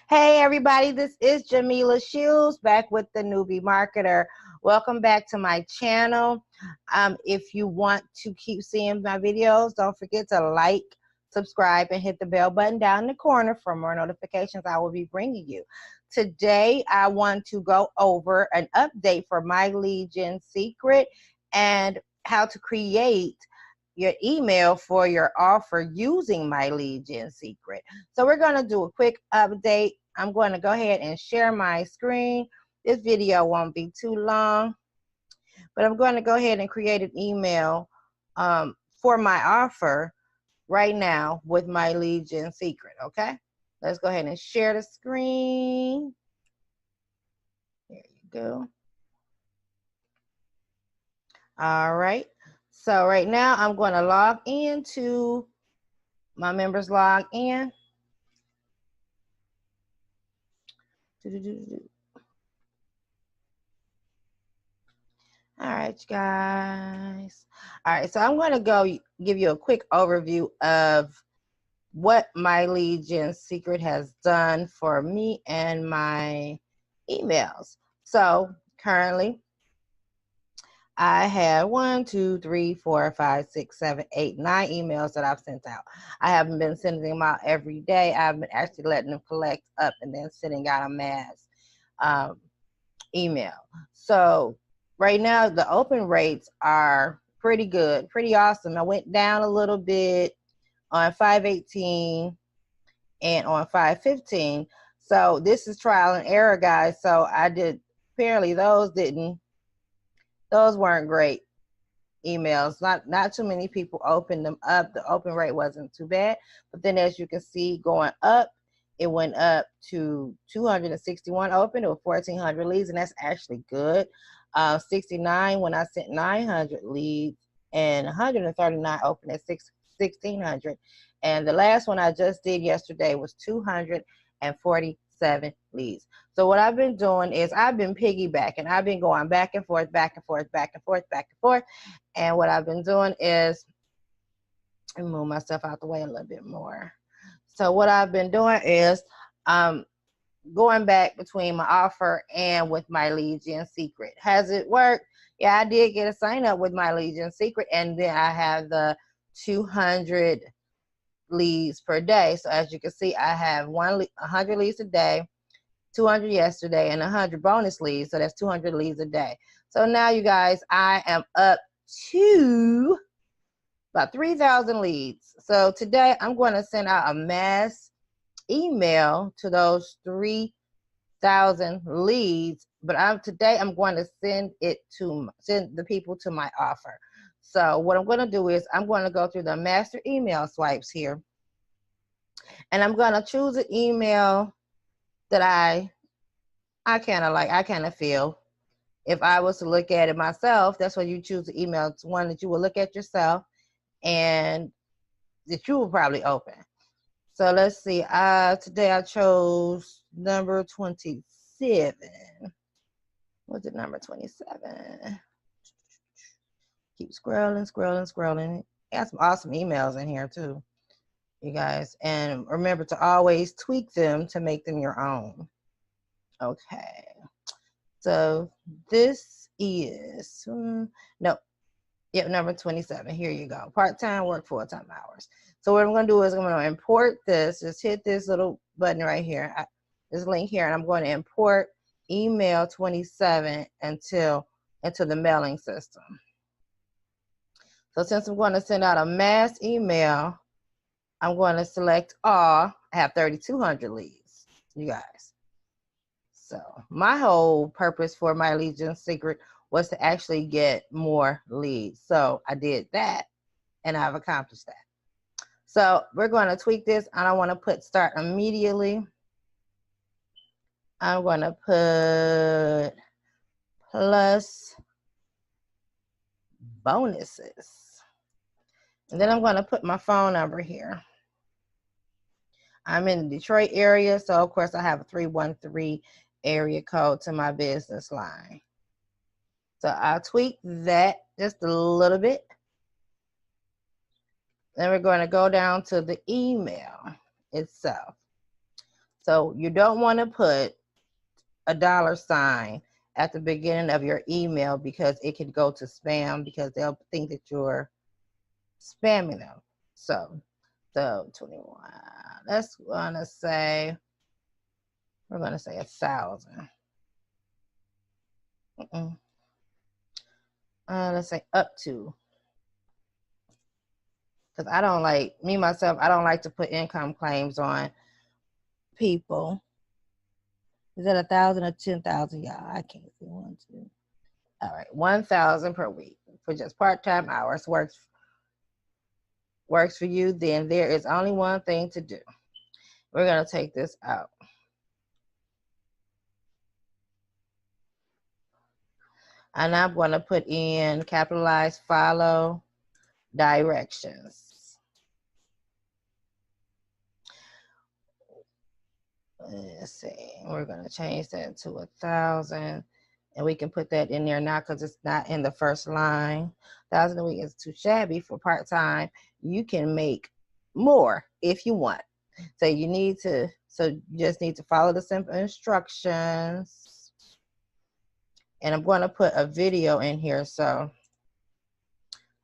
Hey everybody, this is Jamila Shields back with the Newbie Marketer. Welcome back to my channel. If you want to keep seeing my videos, don't forget to like, subscribe, and hit the bell button down in the corner for more notifications I will be bringing you. Today, I want to go over an update for My Lead Gen Secret and how to create your email for your offer using My Lead Gen Secret. So we're going to do a quick update. I'm going to go ahead and share my screen. This video won't be too long, but I'm going to go ahead and create an email for my offer right now with My Lead Gen Secret, okay? Let's go ahead and share the screen. There you go. All right. So right now I'm going to log into my members log in. All right, you guys. All right, so I'm going to go give you a quick overview of what My Lead Gen Secret has done for me and my emails. So currently, I have 1, 2, 3, 4, 5, 6, 7, 8, 9 emails that I've sent out. I haven't been sending them out every day. I've been actually letting them collect up and then sending out a mass email. So right now the open rates are pretty good, pretty awesome. I went down a little bit on 5/18 and on 5/15. So this is trial and error, guys. So I did, apparently those weren't great emails. Not too many people opened them up. The open rate wasn't too bad. But then as you can see going up, it went up to 261 open or 1,400 leads, and that's actually good. 69 when I sent 900 leads, and 139 open at 1,600. And the last one I just did yesterday was 247 leads. So what I've been doing is I've been piggybacking. I've been going back and forth, back and forth, back and forth, back and forth. And what I've been doing is, let me move myself out the way a little bit more. So what I've been doing is going back between my offer and with My Lead Gen Secret. Has it worked? Yeah, I did get a sign up with My Lead Gen Secret, and then I have the 200 leads per day. So as you can see, I have 100 leads a day, 200 yesterday, and 100 bonus leads. So that's 200 leads a day. So now, you guys, I am up to about 3,000 leads. So today I'm going to send out a mass email to those 3,000 leads, but today I'm going to send the people to my offer. So what I'm going to do is I'm going to go through the master email swipes here, and I'm going to choose an email that I kind of like, I kind of feel. If I was to look at it myself, that's why you choose the email. It's one that you will look at yourself and that you will probably open. So let's see. Today I chose number 27. What's it, number 27? Keep scrolling, scrolling, scrolling. Got some awesome emails in here too, you guys. And remember to always tweak them to make them your own. Okay. So this is, number 27. Here you go. Part-time work, full-time hours. So what I'm going to do is I'm going to import this. Just hit this little button right here, this link here, and I'm going to import email 27 into the mailing system. So since I'm going to send out a mass email, I'm going to select all. I have 3,200 leads, you guys. So my whole purpose for My Lead Gen Secret was to actually get more leads. So I did that, and I've accomplished that. So we're going to tweak this. I don't want to put start immediately. I'm going to put plus bonuses. And then I'm going to put my phone number here. I'm in the Detroit area, so of course I have a 313 area code to my business line. So I'll tweak that just a little bit. Then we're going to go down to the email itself. So you don't want to put a $sign at the beginning of your email because it can go to spam because they'll think that you're spamming them. So 21, let's gonna say, we're gonna say 1,000. Let's say up to, because I don't like, me myself, I don't like to put income claims on people. Is that 1,000 or 10,000, y'all? I can't see. 1, 2. All right, 1,000 per week for just part-time hours works for you. Then there is only one thing to do. We're gonna take this out. And I'm gonna put in capitalized follow directions. Let's see, we're gonna change that to 1,000, and we can put that in there now because it's not in the first line. 1,000 a week is too shabby for part-time. You can make more if you want. So you just need to follow the simple instructions. And I'm going to put a video in here. So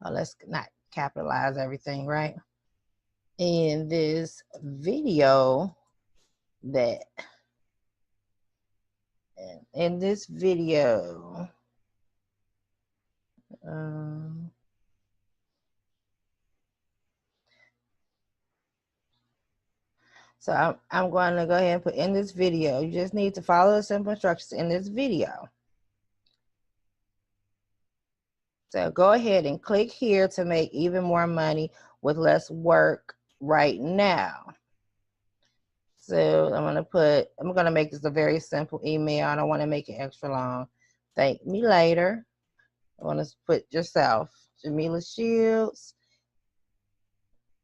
let's not capitalize everything, right? In this video so I'm going to go ahead and put in this video. You just need to follow the simple instructions in this video. So go ahead and click here to make even more money with less work right now. So I'm going to make this a very simple email. I don't want to make it extra long. Thank me later. I want to put yourself, Jamila Shields.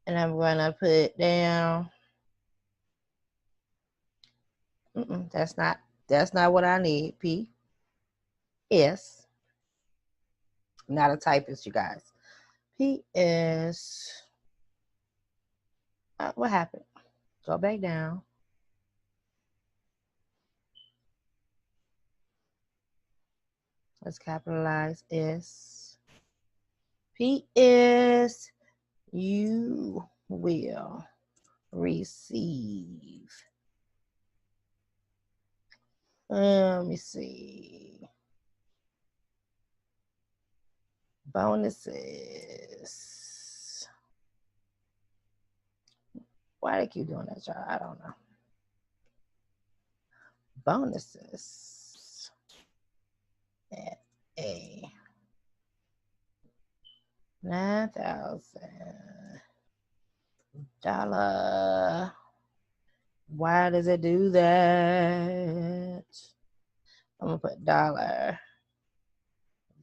And I'm going to put down, that's not what I need. P.S. I'm not a typist, you guys. P.S. What happened? Go back down. Let's capitalize S. P.S. You will receive. Let me see. Bonuses. Why they keep doing that, y'all? I don't know. Bonuses at a $9,000. Why does it do that? I'm gonna put dollar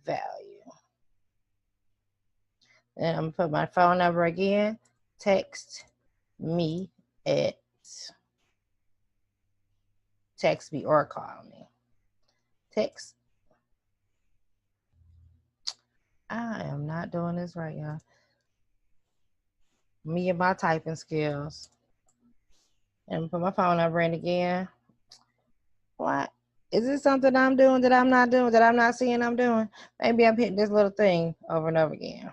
value. And I'm gonna put my phone number again. Text me or call me. Text. I am not doing this right, y'all. Me and my typing skills. And put my phone number in again. What? Is this something I'm doing that I'm not doing, that I'm not seeing I'm doing? Maybe I'm hitting this little thing over and over again.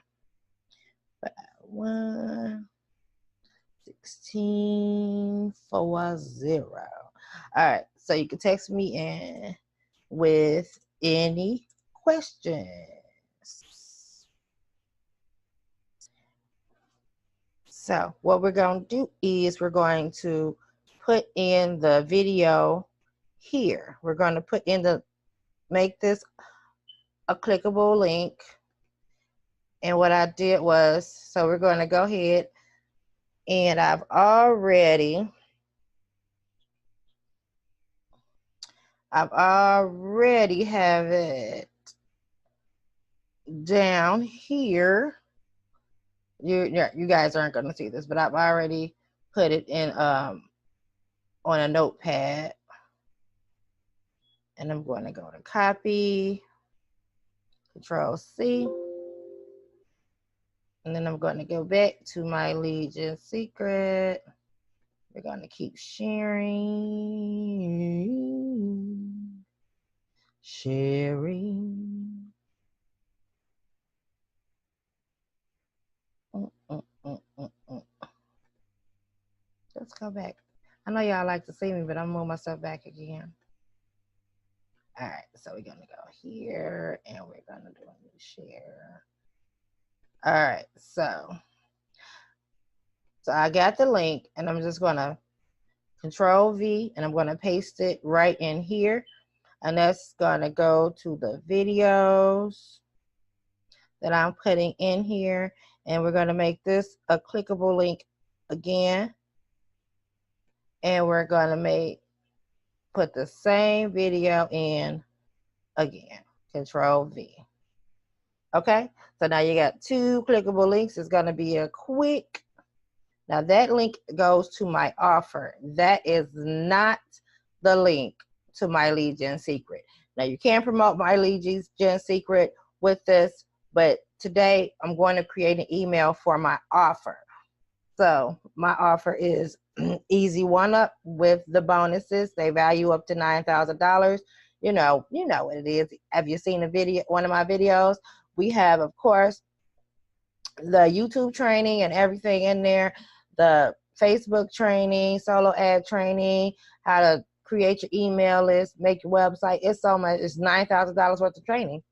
1-1640. All right, so you can text me in with any questions. So what we're going to do is we're going to put in the video here. We're going to make this a clickable link. And what I did was, so we're going to go ahead and I've already have it down here. You guys aren't going to see this, but I've already put it in on a notepad. And I'm going to go to copy, Control-C. And then I'm going to go back to my Legion secret. We're going to keep sharing. Sharing. Let's go back. I know y'all like to see me, but I'm moving myself back again. All right, so we're going to go here, and we're going to do a new share. All right, so I got the link, and I'm just going to Control V, and I'm going to paste it right in here. And that's going to go to the videos that I'm putting in here. And we're going to make this a clickable link again. And we're going to put the same video in again. Control V. Okay, so now you got 2 clickable links. It's going to be a quick. Now that link goes to my offer. That is not the link to my lead gen secret. Now you can promote my lead gen secret with this, but today I'm going to create an email for my offer. So my offer is easy one up with the bonuses. They value up to $9,000. You know what it is. Have you seen a video, one of my videos? We have, of course, the YouTube training and everything in there, the Facebook training, solo ad training, how to create your email list, make your website. It's so much. It's $9,000 worth of training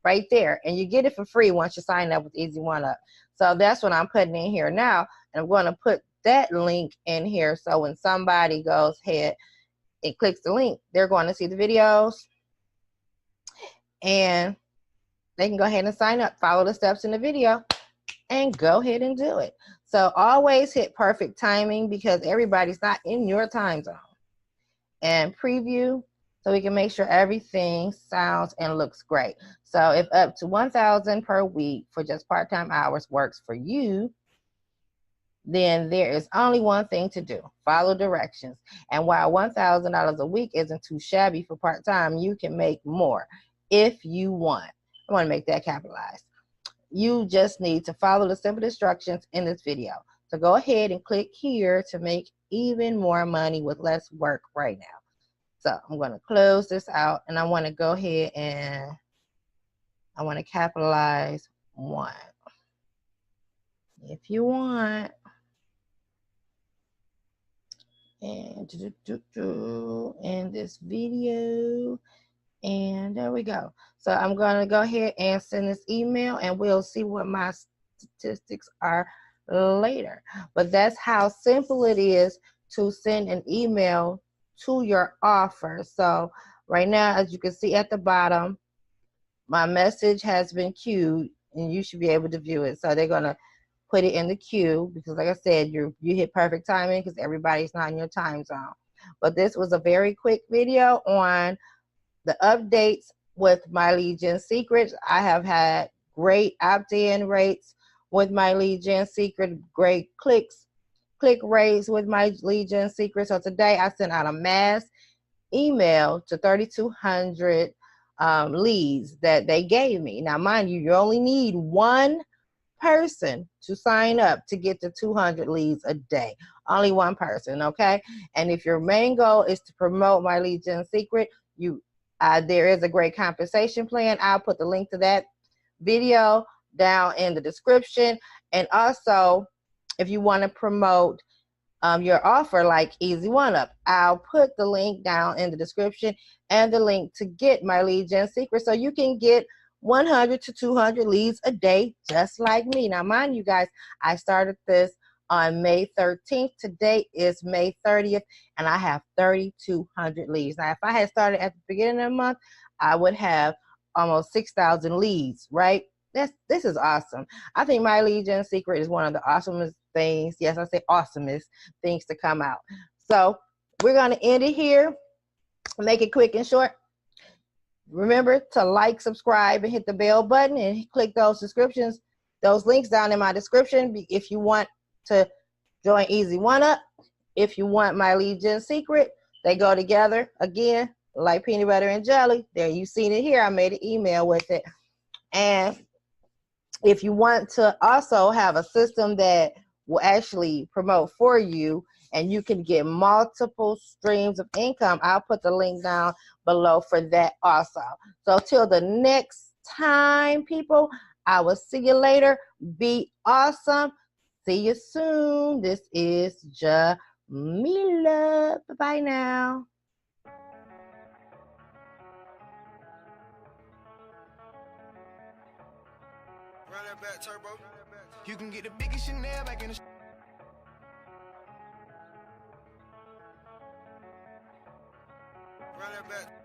right there. And you get it for free once you sign up with Easy One Up. So that's what I'm putting in here now. And I'm going to put that link in here. So when somebody goes ahead and clicks the link, they're going to see the videos and they can go ahead and sign up, follow the steps in the video, and go ahead and do it. So always hit perfect timing because everybody's not in your time zone. And preview so we can make sure everything sounds and looks great. So if up to 1,000 per week for just part-time hours works for you, then there is only one thing to do. Follow directions. And while $1,000 a week isn't too shabby for part-time, you can make more if you want. I want to make that capitalized. You just need to follow the simple instructions in this video. So go ahead and click here to make even more money with less work right now. So I'm going to close this out and I want to go ahead and I want to capitalize 1. If you want. And in this video. And there we go. So I'm going to go ahead and send this email and we'll see what my statistics are later. But that's how simple it is to send an email to your offer. So right now, as you can see at the bottom, my message has been queued and you should be able to view it. So they're going to put it in the queue because like I said, you hit perfect timing because everybody's not in your time zone. But this was a very quick video on the updates with my lead gen secrets. I have had great opt-in rates with my lead gen secret, great click rates with my lead gen secret. So today I sent out a mass email to 3,200 leads that they gave me. Now, mind you, you only need one person to sign up to get the 200 leads a day. Only one person, okay? And if your main goal is to promote my lead gen secret, there is a great compensation plan. I'll put the link to that video down in the description. And also, if you want to promote your offer like Easy One Up, I'll put the link down in the description and the link to get my lead gen secret so you can get 100 to 200 leads a day just like me. Now mind you guys, I started this on May 13th. Today is May 30th and I have 3,200 leads. Now if I had started at the beginning of the month, I would have almost 6,000 leads, right? This is awesome. I think my lead gen secret is one of the awesomest things. Yes, I say awesomest things to come out. So we're going to end it here. Make it quick and short. Remember to like, subscribe, and hit the bell button and click those links down in my description if you want to join Easy One Up. If you want my lead gen secret, they go together again like peanut butter and jelly. There, you've seen it here. I made an email with it. And if you want to also have a system that will actually promote for you and you can get multiple streams of income. I'll put the link down below for that also. So till the next time, people, I will see you later. Be awesome. See you soon. This is Jamila. Bye-bye now. Run that back, turbo. You can get the biggest Chanel back in the. Run that back.